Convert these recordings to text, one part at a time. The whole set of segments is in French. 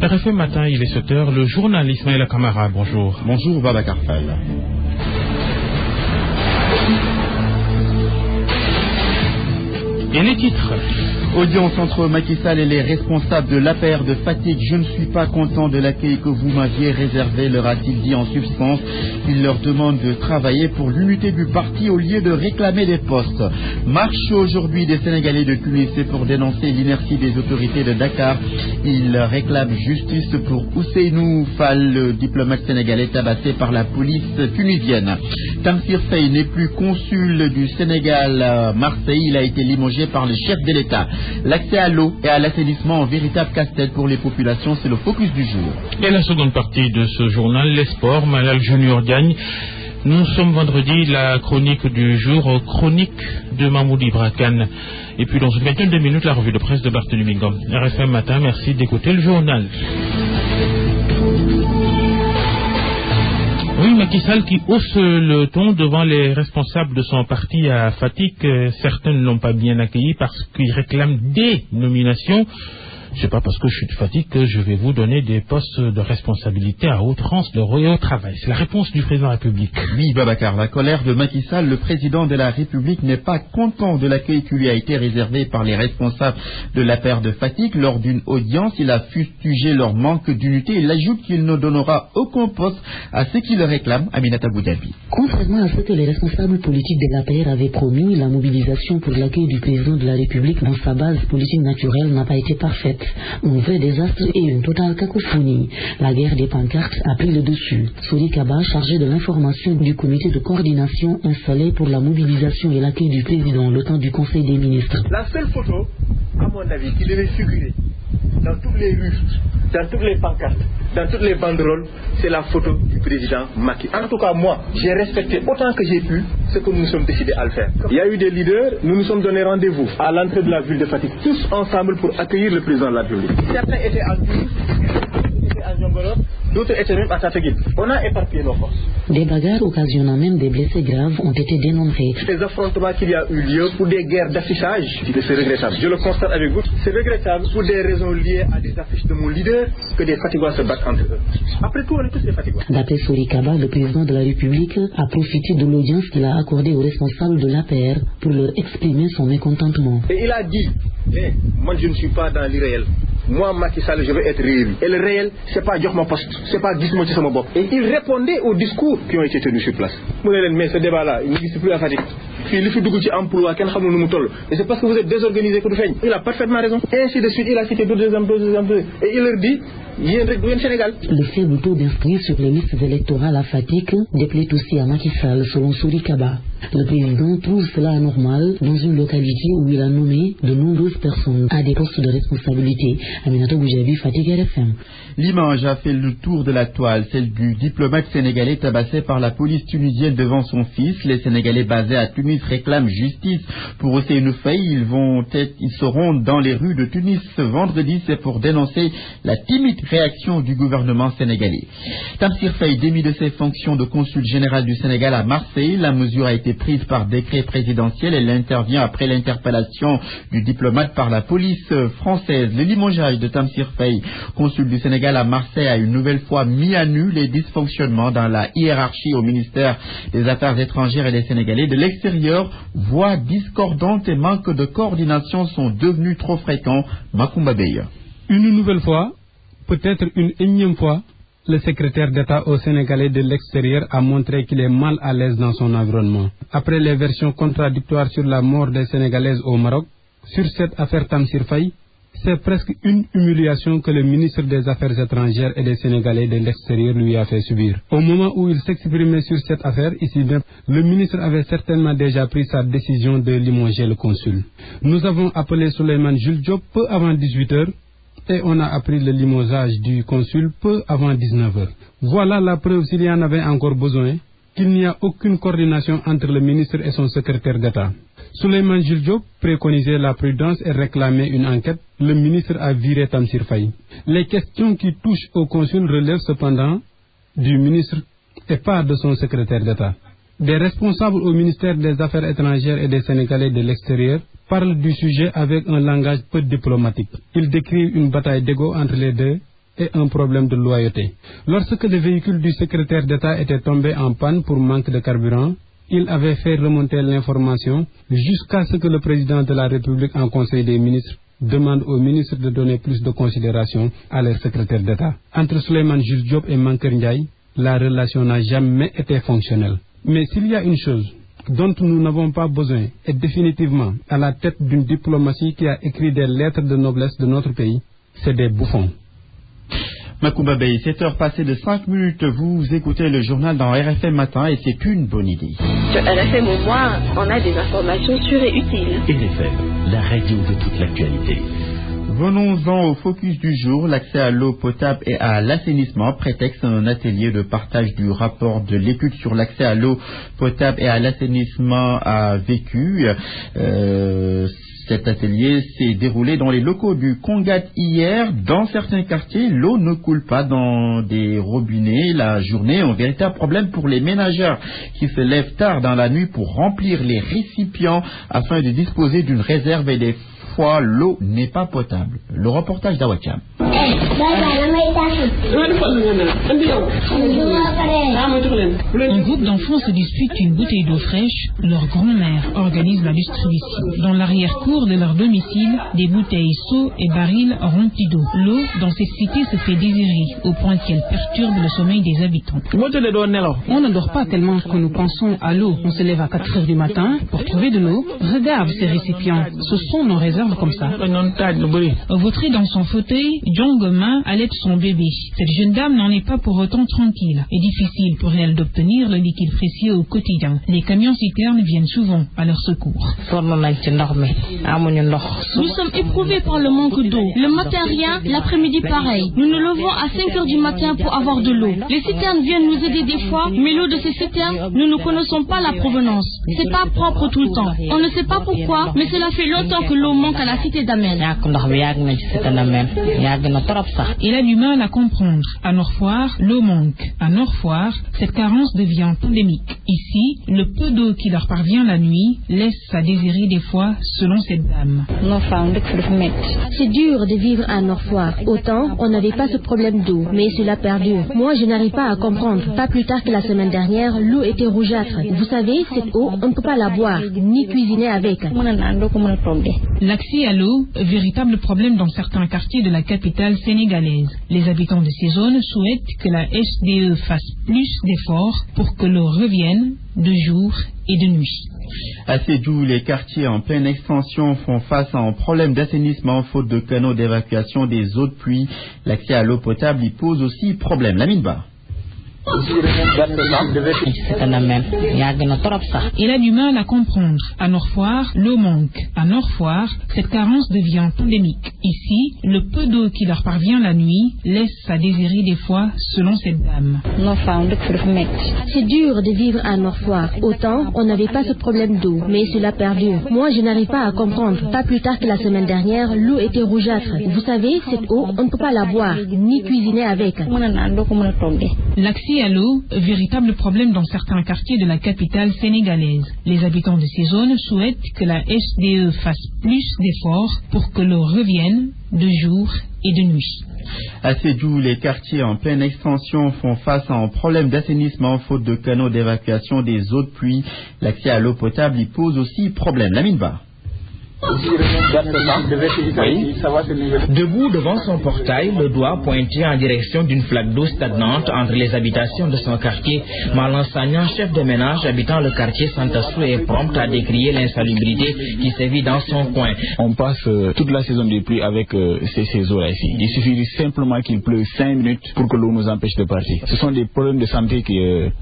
RFM Matin, il est 7h, le journal Ismaël Kamara, bonjour. Bonjour Babacar Fall. Et les titres. Audience entre Macky Sall et les responsables de l'APR de Fatick. Je ne suis pas content de l'accueil que vous m'aviez réservé, leur a-t-il dit en substance. Il leur demande de travailler pour l'unité du parti au lieu de réclamer des postes. Marche aujourd'hui des Sénégalais de Tunis pour dénoncer l'inertie des autorités de Dakar. Ils réclament justice pour Ousseynou Fall, le diplomate sénégalais tabassé par la police tunisienne. Tamsir Faye n'est plus consul du Sénégal à Marseille. Il a été limogé par le chef de l'État. L'accès à l'eau et à l'assainissement en véritable casse-tête pour les populations, c'est le focus du jour. Et la seconde partie de ce journal, les sports, Malal Junior Diagne. Nous sommes vendredi, la chronique du jour, chronique de Mahmoud Ibrakan. Et puis dans une vingtaine de minutes, la revue de presse de Barthélémy Ngom. RFM Matin, merci d'écouter le journal. Oui, Macky Sall qui hausse le ton devant les responsables de son parti à Fatick. Certains ne l'ont pas bien accueilli parce qu'ils réclament des nominations. C'est pas parce que je suis de Fatick que je vais vous donner des postes de responsabilité à outrance et au travail. C'est la réponse du président de la République. Oui, Babacar, la colère de Macky Sall, le président de la République, n'est pas content de l'accueil qui lui a été réservé par les responsables de l'APR de Fatick. Lors d'une audience, il a fustigé leur manque d'unité. Il ajoute qu'il ne donnera aucun poste à ceux qui le réclament. Aminata Boudabi. Contrairement à ce que les responsables politiques de l'APR avaient promis, la mobilisation pour l'accueil du président de la République dans sa base politique naturelle n'a pas été parfaite. Un vrai désastre et une totale cacophonie. La guerre des pancartes a pris le dessus. Souli Kaba, chargé de l'information du comité de coordination installé pour la mobilisation et l'accueil du président le temps du Conseil des ministres. La seule photo, à mon avis, qui devait figurer dans toutes les rues, dans toutes les pancartes, dans toutes les banderoles, c'est la photo du président Macky. En tout cas, moi, j'ai respecté autant que j'ai pu ce que nous nous sommes décidés à le faire. Il y a eu des leaders, nous nous sommes donné rendez-vous à l'entrée de la ville de Fatick, tous ensemble pour accueillir le président de la République. Certains étaient à Toulouse, d'autres étaient à Njongolo, d'autres étaient même à Tataguine. On a éparpillé nos forces. Des bagarres occasionnant même des blessés graves ont été dénombrés. Les affrontements qu'il y a eu lieu pour des guerres d'affichage, c'est regrettable. Je le constate avec vous, c'est regrettable pour des raisons liées à des affiches de mon leader que des Fatigouas se battent entre eux. Après tout, on est tous des Fatigouas. D'après Souli Kaba, le président de la République a profité de l'audience qu'il a accordée aux responsables de l'APR pour leur exprimer son mécontentement. Et il a dit, moi je ne suis pas dans l'irréel. Moi, Macky Sall, je veux être réélu. Et le réel, c'est pas dire mon poste, c'est pas dire mon bob. Et il répondait aux discours qui ont été tenus sur place. Mais ce débat-là, il n'existe plus à Fatick. Il faut du emploi, et c'est parce que vous êtes désorganisé que vous faites. Il a parfaitement raison. Et ainsi de suite, il a cité d'autres exemples. Et il leur dit, Sénégal. Le faible taux d'inscrits sur les listes électorales à Fatick déplaît aussi à Macky Sall, selon Souli Kaba. Le président trouve cela anormal dans une localité où il a nommé de nombreuses personnes à des postes de responsabilité. Aminata Boudabi, Fatick, RFM. L'image a fait le tour de la toile, celle du diplomate sénégalais tabassé par la police tunisienne devant son fils. Les Sénégalais basés à Tunis réclament justice pour Ousseynou Faye. Ils seront dans les rues de Tunis ce vendredi, c'est pour dénoncer la timide réaction du gouvernement sénégalais. Tamsir Faye démis de ses fonctions de consul général du Sénégal à Marseille. La mesure a été prise par décret présidentiel. Elle intervient après l'interpellation du diplomate par la police française. Le limogeage de Tamsir Faye, consul du Sénégal à Marseille, a une nouvelle fois mis à nu les dysfonctionnements dans la hiérarchie au ministère des Affaires étrangères et des Sénégalais de l'extérieur. Voix discordantes et manque de coordination sont devenus trop fréquents. Makumba Bey. Une nouvelle fois, peut-être une énième fois, le secrétaire d'État au Sénégalais de l'extérieur a montré qu'il est mal à l'aise dans son environnement. Après les versions contradictoires sur la mort des Sénégalaises au Maroc, sur cette affaire Tamsir Faye, c'est presque une humiliation que le ministre des Affaires étrangères et des Sénégalais de l'extérieur lui a fait subir. Au moment où il s'exprimait sur cette affaire, ici même, le ministre avait certainement déjà pris sa décision de limoger le consul. Nous avons appelé Souleymane Jules Diop peu avant 18h et on a appris le limogeage du consul peu avant 19h. Voilà la preuve, s'il y en avait encore besoin, qu'il n'y a aucune coordination entre le ministre et son secrétaire d'État. Souleymane Jules Diop préconisait la prudence et réclamait une enquête. Le ministre a viré Tamsir Faye. Les questions qui touchent au consul relèvent cependant du ministre et pas de son secrétaire d'État. Des responsables au ministère des Affaires étrangères et des Sénégalais de l'extérieur parlent du sujet avec un langage peu diplomatique. Ils décrivent une bataille d'ego entre les deux et un problème de loyauté. Lorsque le véhicule du secrétaire d'État était tombé en panne pour manque de carburant, il avait fait remonter l'information jusqu'à ce que le président de la République en Conseil des ministres demande aux ministres de donner plus de considération à leur secrétaire d'État. Entre Souleymane Jules Diop et Mankeur Ndiaye, la relation n'a jamais été fonctionnelle. Mais s'il y a une chose dont nous n'avons pas besoin est définitivement à la tête d'une diplomatie qui a écrit des lettres de noblesse de notre pays, c'est des bouffons. Macoumba Bey, 7 heures passées de 5 minutes, vous écoutez le journal dans RFM Matin et c'est une bonne idée. Sur RFM au moins, on a des informations sûres et utiles. RFM, la radio de toute l'actualité. Venons-en au focus du jour, l'accès à l'eau potable et à l'assainissement, prétexte un atelier de partage du rapport de l'étude sur l'accès à l'eau potable et à l'assainissement a vécu. Cet atelier s'est déroulé dans les locaux du Congat hier. Dans certains quartiers, l'eau ne coule pas dans des robinets la journée. Un véritable problème pour les ménageurs qui se lèvent tard dans la nuit pour remplir les récipients afin de disposer d'une réserve et des fois l'eau n'est pas potable. Le reportage d'Awacham. Un groupe d'enfants se dispute une bouteille d'eau fraîche. Leur grand-mère organise la distribution. Dans l'arrière-cour de leur domicile, des bouteilles, seaux et barils remplis d'eau. L'eau dans cette cité se fait désirer au point qu'elle perturbe le sommeil des habitants. On ne dort pas tellement que nous pensons à l'eau. On se lève à 4 heures du matin pour trouver de l'eau. Regarde ces récipients. Ce sont nos réserves comme ça. Vautré dans son fauteuil, John Gomin allait son bébé. Cette jeune dame n'en est pas pour autant tranquille. Il est difficile pour elle d'obtenir le liquide précieux au quotidien. Les camions-citernes viennent souvent à leur secours. Nous sommes éprouvés par le manque d'eau. Le matin rien, l'après-midi pareil. Nous nous levons à 5 heures du matin pour avoir de l'eau. Les citernes viennent nous aider des fois, mais l'eau de ces citernes, nous ne connaissons pas la provenance. C'est pas propre tout le temps. On ne sait pas pourquoi, mais cela fait longtemps que l'eau manque à la cité d'Amen. Il a du mal à comprendre. À Nord-Foire, l'eau manque. À Nord-Foire, cette carence devient pandémique. Ici, le peu d'eau qui leur parvient la nuit laisse à désirer des fois, selon cette dame. C'est dur de vivre à Nord-Foire. Autant, on n'avait pas ce problème d'eau, mais cela perdure. Moi, je n'arrive pas à comprendre. Pas plus tard que la semaine dernière, l'eau était rougeâtre. Vous savez, cette eau, on ne peut pas la boire, ni cuisiner avec. L'accès à l'eau, véritable problème dans certains quartiers de la capitale sénégalaise. Les habitants de ces zones souhaitent que la SDE fasse plus d'efforts pour que l'eau revienne de jour et de nuit. À Sédhiou, les quartiers en pleine extension font face à un problème d'assainissement faute de canaux d'évacuation des eaux de pluie. L'accès à l'eau potable y pose aussi problème. Lamine Ba. Il a du mal à comprendre. À Nord-Foire, l'eau manque. À Nord-Foire, cette carence devient pandémique. Ici, le peu d'eau qui leur parvient la nuit laisse à désirer des fois, selon cette dame. C'est dur de vivre à Nord-Foire. Autant, on n'avait pas ce problème d'eau, mais cela perdure. Moi, je n'arrive pas à comprendre. Pas plus tard que la semaine dernière, l'eau était rougeâtre. Vous savez, cette eau, on ne peut pas la boire, ni cuisiner avec. L'accès à l'eau, véritable problème dans certains quartiers de la capitale sénégalaise. Les habitants de ces zones souhaitent que la SDE fasse plus d'efforts pour que l'eau revienne de jour et de nuit. À Sédhiou, les quartiers en pleine extension font face à un problème d'assainissement faute de canaux d'évacuation des eaux de pluie. L'accès à l'eau potable y pose aussi problème. Lamine Ba. Debout devant son portail, le doigt pointé en direction d'une flaque d'eau stagnante entre les habitations de son quartier, Malan Sagnan, chef de ménage habitant le quartier Santassou, est prompt à décrier l'insalubrité qui sévit dans son coin. On passe toute la saison des pluies avec ces eaux-là ici. Il suffit simplement qu'il pleuve 5 minutes pour que l'eau nous empêche de partir. Ce sont des problèmes de santé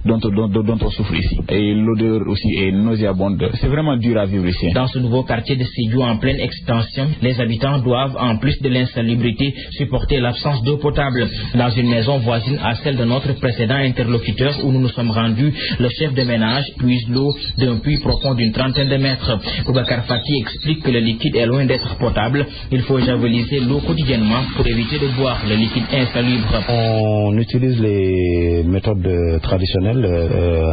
dont on souffre ici. Et l'odeur aussi est nauséabonde. C'est vraiment dur à vivre ici. Dans ce nouveau quartier de Sédhiou en pleine extension, les habitants doivent, en plus de l'insalubrité, supporter l'absence d'eau potable. Dans une maison voisine à celle de notre précédent interlocuteur où nous nous sommes rendus, le chef de ménage puise l'eau d'un puits profond d'une 30aine de mètres. Boubacar Fati explique que le liquide est loin d'être potable. Il faut javeliser l'eau quotidiennement pour éviter de boire le liquide insalubre. On utilise les méthodes traditionnelles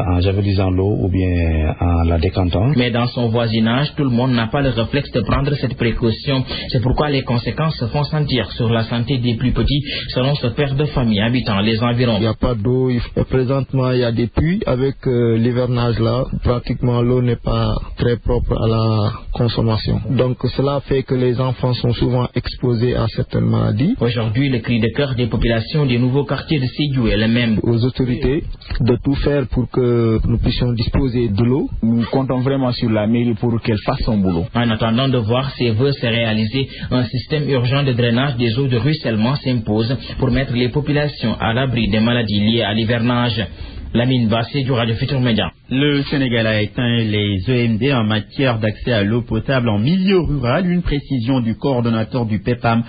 en javelisant l'eau ou bien en la décantant. Mais dans son voisinage, tout le monde n'a pas le réflexe complexe de prendre cette précaution. C'est pourquoi les conséquences se font sentir sur la santé des plus petits, selon ce père de famille habitant les environs. Il n'y a pas d'eau. Présentement, il y a des puits. Avec l'hivernage là, pratiquement l'eau n'est pas très propre à la consommation. Donc cela fait que les enfants sont souvent exposés à certaines maladies. Aujourd'hui, le cri de cœur des populations des nouveaux quartiers de Sédhiou est le même. Aux autorités de tout faire pour que nous puissions disposer de l'eau. Nous comptons vraiment sur la mairie pour qu'elle fasse son boulot. En attendant de voir ces vœux se réaliser, un système urgent de drainage des eaux de ruissellement s'impose pour mettre les populations à l'abri des maladies liées à l'hivernage. Lamine Bassé du Radio Futur Média. Le Sénégal a éteint les EMD en matière d'accès à l'eau potable en milieu rural, une précision du coordonnateur du PEPAM.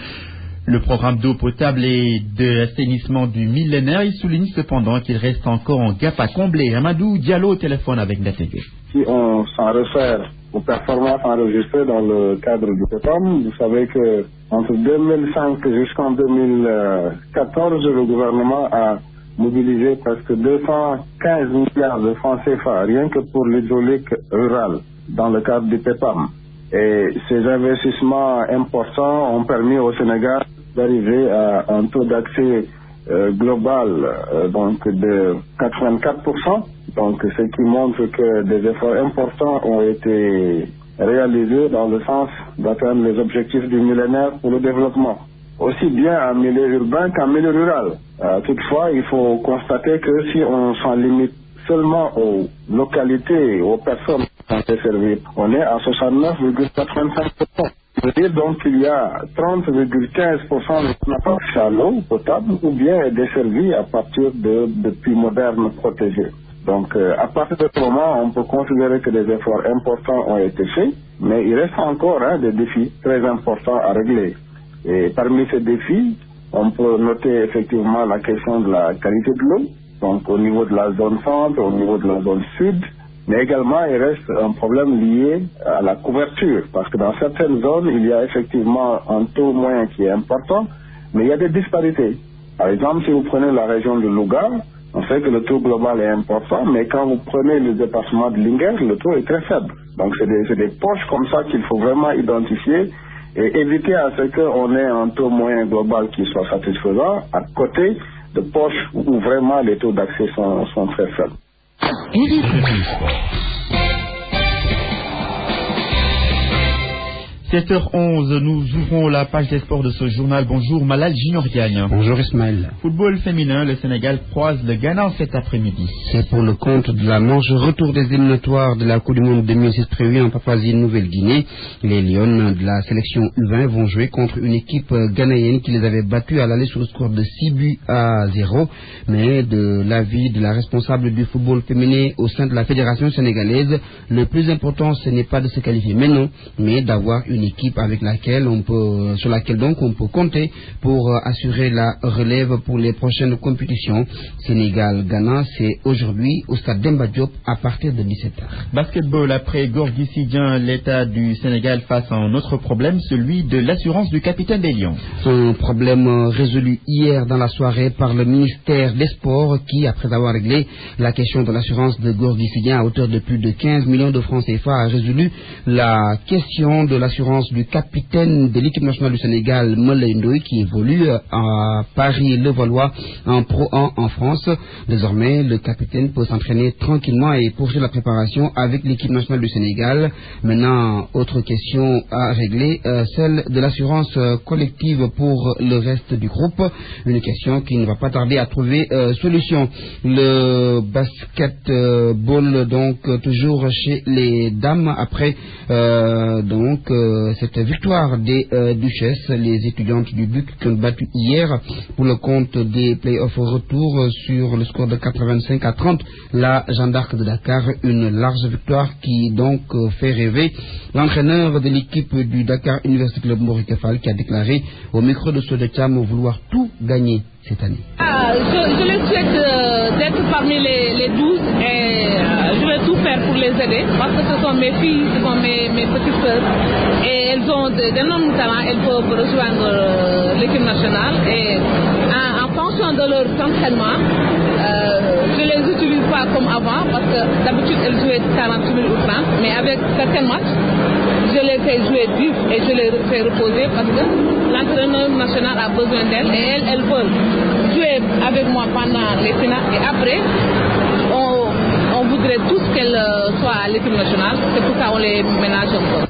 Le programme d'eau potable et d'assainissement du millénaire, il souligne cependant qu'il reste encore un gap à combler. Amadou Diallo au téléphone avec Natégué. Si on s'en réfère aux performances enregistrées dans le cadre du PEPAM, vous savez que entre 2005 jusqu'en 2014, le gouvernement a mobilisé presque 215 milliards de francs CFA, rien que pour l'hydraulique rurale, dans le cadre du PEPAM. Et ces investissements importants ont permis au Sénégal d'arriver à un taux d'accès global donc de 84%, donc ce qui montre que des efforts importants ont été réalisés dans le sens d'atteindre les objectifs du millénaire pour le développement, aussi bien en milieu urbain qu'en milieu rural. Toutefois, il faut constater que si on s'en limite seulement aux localités, aux personnes qui sont servies, on est à 69,85%. Ça veut dire donc qu'il y a 30,15% qui n'a pas accès à l'eau potable ou bien est desservie à partir de puits modernes protégés. Donc à partir de ce moment, on peut considérer que des efforts importants ont été faits, mais il reste encore des défis très importants à régler. Et parmi ces défis, on peut noter effectivement la question de la qualité de l'eau, donc au niveau de la zone centre, au niveau de la zone sud, mais également il reste un problème lié à la couverture, parce que dans certaines zones, il y a effectivement un taux moyen qui est important, mais il y a des disparités. Par exemple, si vous prenez la région de Louga, on sait que le taux global est important, mais quand vous prenez le département de Linguère, le taux est très faible. Donc c'est des poches comme ça qu'il faut vraiment identifier et éviter à ce qu'on ait un taux moyen global qui soit satisfaisant à côté de poches où vraiment les taux d'accès sont très faibles. 7h11, nous ouvrons la page des sports de ce journal. Bonjour Malal Junior Diagne. Bonjour Ismaël. Football féminin, le Sénégal croise le Ghana cet après-midi. C'est pour le compte de la manche retour des éliminatoires de la Coupe du Monde 2006 prévue en Papouasie-Nouvelle-Guinée. Les Lions de la sélection U20 vont jouer contre une équipe ghanéenne qui les avait battus à l'aller sur le score de 6-0. Mais de l'avis de la responsable du football féminin au sein de la fédération sénégalaise, le plus important ce n'est pas de se qualifier maintenant, mais d'avoir une équipe sur laquelle donc on peut compter pour assurer la relève pour les prochaines compétitions. Sénégal-Ghana, c'est aujourd'hui au stade Demba Diop à partir de 17h. Basketball, après Gorgui Sidien, l'état du Sénégal face à un autre problème, celui de l'assurance du capitaine des Lions. Un problème résolu hier dans la soirée par le ministère des Sports qui, après avoir réglé la question de l'assurance de Gorgui Sidien à hauteur de plus de 15 millions de francs CFA, a résolu la question de l'assurance du capitaine de l'équipe nationale du Sénégal, Moulay Ndoye, qui évolue à Paris-Levallois en Pro 1 en France. Désormais, le capitaine peut s'entraîner tranquillement et poursuivre la préparation avec l'équipe nationale du Sénégal. Maintenant, autre question à régler, celle de l'assurance collective pour le reste du groupe. Une question qui ne va pas tarder à trouver solution. Le basketball, donc, toujours chez les dames, après cette victoire des Duchesses, les étudiantes du BUC qui ont battu hier pour le compte des playoffs retour sur le score de 85-30 la Jeanne d'Arc de Dakar, une large victoire qui donc fait rêver l'entraîneur de l'équipe du Dakar University Club Maurice Kefal qui a déclaré au micro de Soda Cham vouloir tout gagner cette année. Je les souhaite d'être parmi les 12 et je vais tout faire pour les aider parce que ce sont mes filles, ce sont mes petites sœurs et elles ont d'énormes talents, elles peuvent rejoindre l'équipe nationale et en fonction de leur entraînement, je les utilise pas comme avant, parce que d'habitude, elles jouaient 40 000 ou 30, mais avec certains matchs, je les fais jouer 10 et je les fais reposer parce que l'entraîneur national a besoin d'elles et elles veulent jouer avec moi pendant les finales et après, on voudrait tous qu'elles soient à l'équipe nationale, c'est pour ça qu'on les ménage un peu.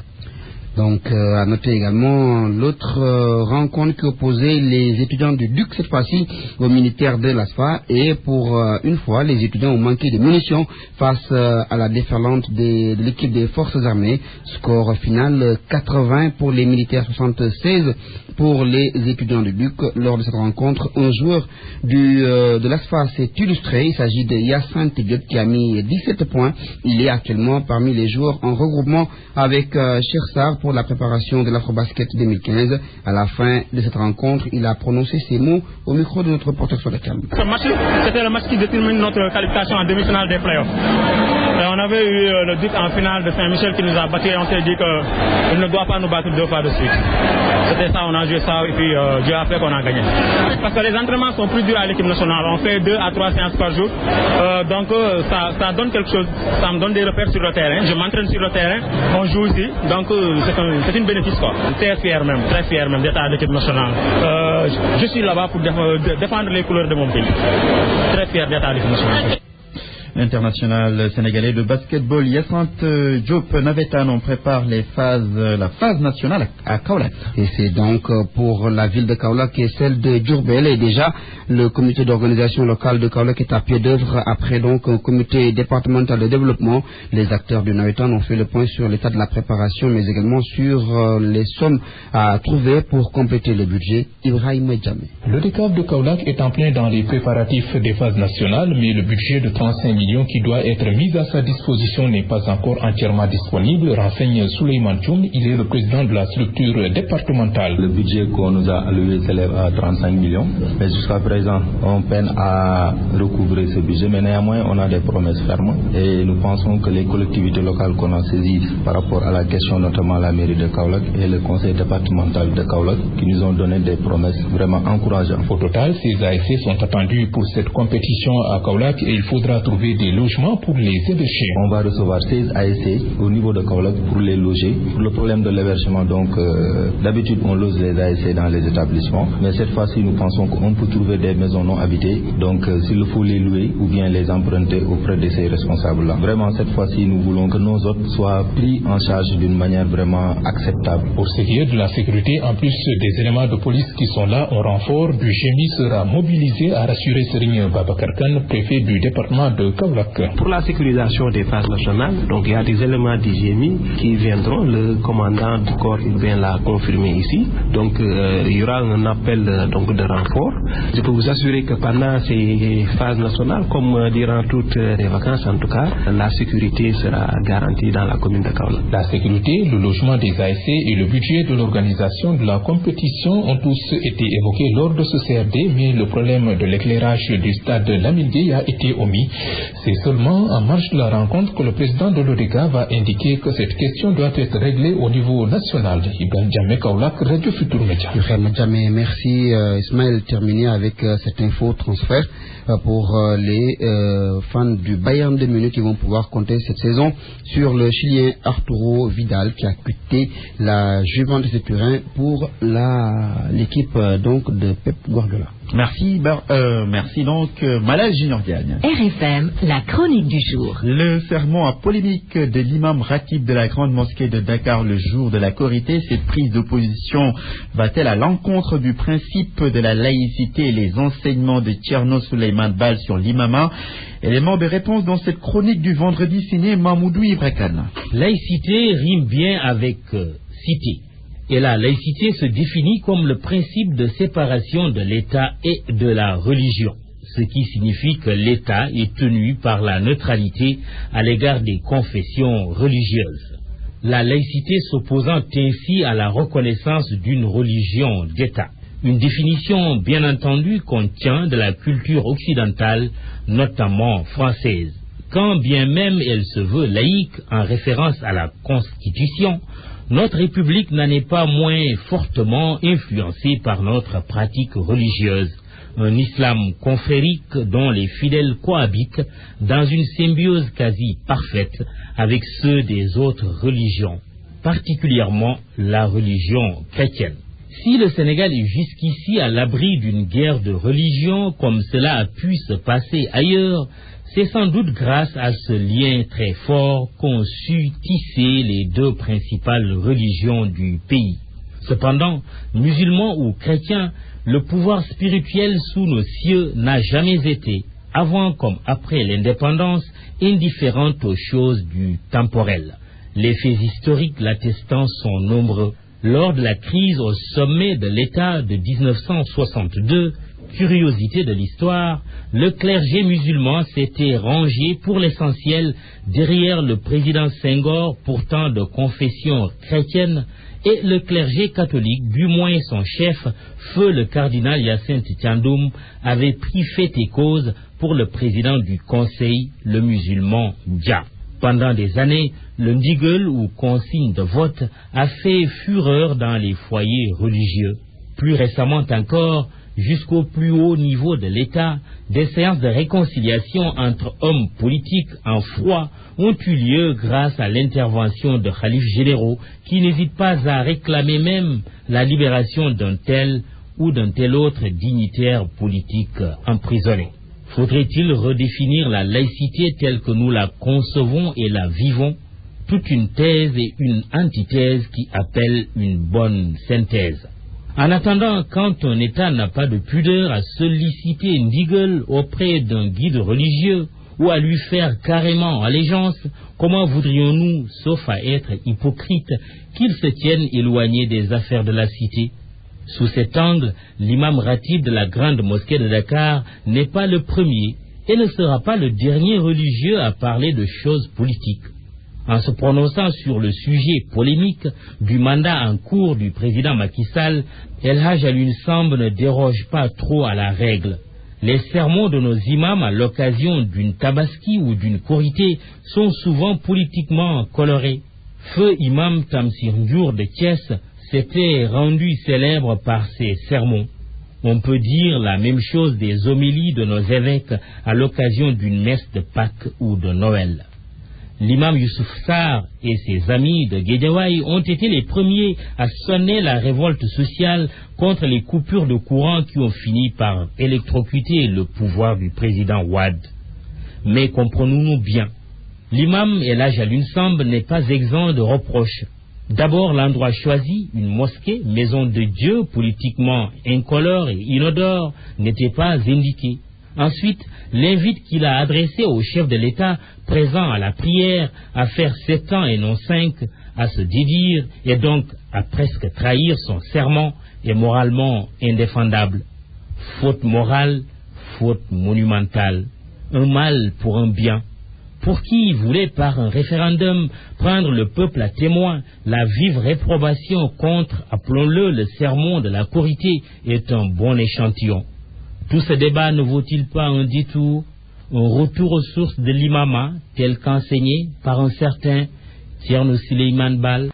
Donc, à noter également l'autre rencontre qui opposait les étudiants du Duc, cette fois-ci aux militaires de l'ASFA. Et pour une fois, les étudiants ont manqué de munitions face à la déferlante de l'équipe des forces armées. Score final 80 pour les militaires, 76 pour les étudiants du Duc. Lors de cette rencontre, un joueur de l'ASFA s'est illustré. Il s'agit de Hyacinthe Diop qui a mis 17 points. Il est actuellement parmi les joueurs en regroupement avec Chersar pour la préparation de l'Afrobasket 2015. À la fin de cette rencontre, il a prononcé ces mots au micro de notre reporter sur la cam. Ce match, c'était le match qui détermine notre qualification en demi-finale des playoffs. On avait eu le Duc en finale de Saint-Michel qui nous a battu et on s'est dit qu'il ne doit pas nous battre 2 fois de suite. C'était ça, on a joué ça et puis Dieu a fait qu'on a gagné. Parce que les entraînements sont plus durs à l'équipe nationale. On fait 2 à 3 séances par jour. Donc ça donne quelque chose, ça me donne des repères sur le terrain. Je m'entraîne sur le terrain, on joue ici. Donc c'est une bénéfice quoi. Très fier même d'être à l'équipe nationale. Je suis là-bas pour défendre les couleurs de mon pays. Très fier d'être à l'équipe nationale. International sénégalais de basketball, Hyacinthe Diop Navetan, on prépare la phase nationale à Kaolack. Et c'est donc pour la ville de Kaolack et celle de Diourbel. Et déjà, le comité d'organisation locale de Kaolack est à pied d'œuvre après donc un comité départemental de développement. Les acteurs du Navetan ont fait le point sur l'état de la préparation, mais également sur les sommes à trouver pour compléter le budget. Ibrahim Medjamé. Le DECAF de Kaolack est en plein dans les préparatifs des phases nationales, mais le budget de 35 millions qui doit être mis à sa disposition n'est pas encore entièrement disponible, renseigne Souleymane Tchoum. Il est le président de la structure départementale. Le budget qu'on nous a alloué s'élève à 35 millions, mais jusqu'à présent, on peine à recouvrer ce budget, mais néanmoins, on a des promesses fermes et nous pensons que les collectivités locales qu'on a saisies par rapport à la question, notamment la mairie de Kaolack et le conseil départemental de Kaolack, qui nous ont donné des promesses vraiment encourageantes. Au total, ces ASC sont attendus pour cette compétition à Kaolack et il faudra trouver des logements pour les évêchés. On va recevoir 16 ASC au niveau de Kaolack pour les loger. Pour le problème de l'hébergement, donc d'habitude on loge les ASC dans les établissements, mais cette fois-ci nous pensons qu'on peut trouver des maisons non habitées, donc s'il faut les louer ou bien les emprunter auprès de ces responsables-là. Vraiment cette fois-ci nous voulons que nos hôtes soient pris en charge d'une manière vraiment acceptable. Pour ce qui est de la sécurité, en plus des éléments de police qui sont là en renfort, du GMI sera mobilisé, a rassuré Serigne Babacar Kane, préfet du département de Kaolack. Pour la sécurisation des phases nationales, donc il y a des éléments du GMI qui viendront. Le commandant du corps urbain l'a confirmé ici. Donc il y aura un appel donc de renfort. Je peux vous assurer que pendant ces phases nationales, comme durant toutes les vacances en tout cas, la sécurité sera garantie dans la commune de Kaolack. La sécurité, le logement des ASC et le budget de l'organisation de la compétition ont tous été évoqués lors de ce CRD, mais le problème de l'éclairage du stade Lamine Gueye a été omis. C'est seulement en marge de la rencontre que le président de l'ODECA va indiquer que cette question doit être réglée au niveau national. Ibrahim Djamé, Kaolack, Radio Futur Média. Ibrahim Djamé, merci Ismaël. Terminé avec cette info transfert pour les fans du Bayern de Munich qui vont pouvoir compter cette saison sur le Chilien Arturo Vidal qui a quitté la Juventus de Turin pour l'équipe donc de Pep Guardiola. Merci donc Malal Junior Diagne. RFM, la chronique du jour. Le sermon à polémique de l'imam Ratib de la grande mosquée de Dakar le jour de la Korité, cette prise d'opposition va-t-elle à l'encontre du principe de la laïcité et les enseignements de Tcherno Souleymane Baal sur l'imama? Élément de réponse dans cette chronique du vendredi signé Mahmoudou Ibrakan. Laïcité rime bien avec cité. Et la laïcité se définit comme le principe de séparation de l'État et de la religion, ce qui signifie que l'État est tenu par la neutralité à l'égard des confessions religieuses. La laïcité s'opposant ainsi à la reconnaissance d'une religion d'État. Une définition bien entendu qu'on tient de la culture occidentale, notamment française. Quand bien même elle se veut laïque en référence à la Constitution, notre République n'en est pas moins fortement influencée par notre pratique religieuse. un islam confrérique dont les fidèles cohabitent dans une symbiose quasi parfaite avec ceux des autres religions, particulièrement la religion chrétienne. Si le Sénégal est jusqu'ici à l'abri d'une guerre de religion comme cela a pu se passer ailleurs, c'est sans doute grâce à ce lien très fort qu'ont su tisser les deux principales religions du pays. Cependant, musulmans ou chrétiens, le pouvoir spirituel sous nos cieux n'a jamais été, avant comme après l'indépendance, indifférent aux choses du temporel. Les faits historiques l'attestant sont nombreux. Lors de la crise au sommet de l'État de 1962, curiosité de l'histoire, le clergé musulman s'était rangé pour l'essentiel derrière le président Senghor, pourtant de confession chrétienne, et le clergé catholique, du moins son chef, feu le cardinal Hyacinthe Thiandoum, avait pris fait et cause pour le président du conseil, le musulman Dia. Pendant des années, le ndigal ou consigne de vote a fait fureur dans les foyers religieux. Plus récemment encore, jusqu'au plus haut niveau de l'État, des séances de réconciliation entre hommes politiques en froid ont eu lieu grâce à l'intervention de khalifes généraux qui n'hésitent pas à réclamer même la libération d'un tel ou d'un tel autre dignitaire politique emprisonné. Faudrait-il redéfinir la laïcité telle que nous la concevons et la vivons? Toute une thèse et une antithèse qui appellent une bonne synthèse. En attendant, quand un État n'a pas de pudeur à solliciter ndigal auprès d'un guide religieux ou à lui faire carrément allégeance, comment voudrions-nous, sauf à être hypocrite, qu'il se tienne éloigné des affaires de la cité? Sous cet angle, l'imam ratib de la grande mosquée de Dakar n'est pas le premier et ne sera pas le dernier religieux à parler de choses politiques. En se prononçant sur le sujet polémique du mandat en cours du président Macky Sall, El Hadj Alioune Samb ne déroge pas trop à la règle. Les sermons de nos imams à l'occasion d'une tabaski ou d'une korité sont souvent politiquement colorés. Feu imam Tamsir Ndiour de Thiès s'était rendu célèbre par ses sermons. On peut dire la même chose des homélies de nos évêques à l'occasion d'une messe de Pâques ou de Noël. L'imam Youssouf Sarr et ses amis de Guédiawaye ont été les premiers à sonner la révolte sociale contre les coupures de courant qui ont fini par électrocuter le pouvoir du président Wade. Mais comprenons-nous bien, l'imam El Hadj Alioune Samb n'est pas exempt de reproches. D'abord, l'endroit choisi, une mosquée, maison de Dieu, politiquement incolore et inodore, n'était pas indiqué. Ensuite, l'invite qu'il a adressé au chef de l'État, présent à la prière, à faire 7 ans et non 5, à se dédire et donc à presque trahir son serment, est moralement indéfendable. Faute morale, faute monumentale. Un mal pour un bien. Pour qui voulait par un référendum prendre le peuple à témoin, la vive réprobation contre, appelons-le, le sermon de la Korité est un bon échantillon. Tout ce débat ne vaut-il pas un détour, un retour aux sources de l'imama, tel qu'enseigné par un certain Thierno Souleymane Baal?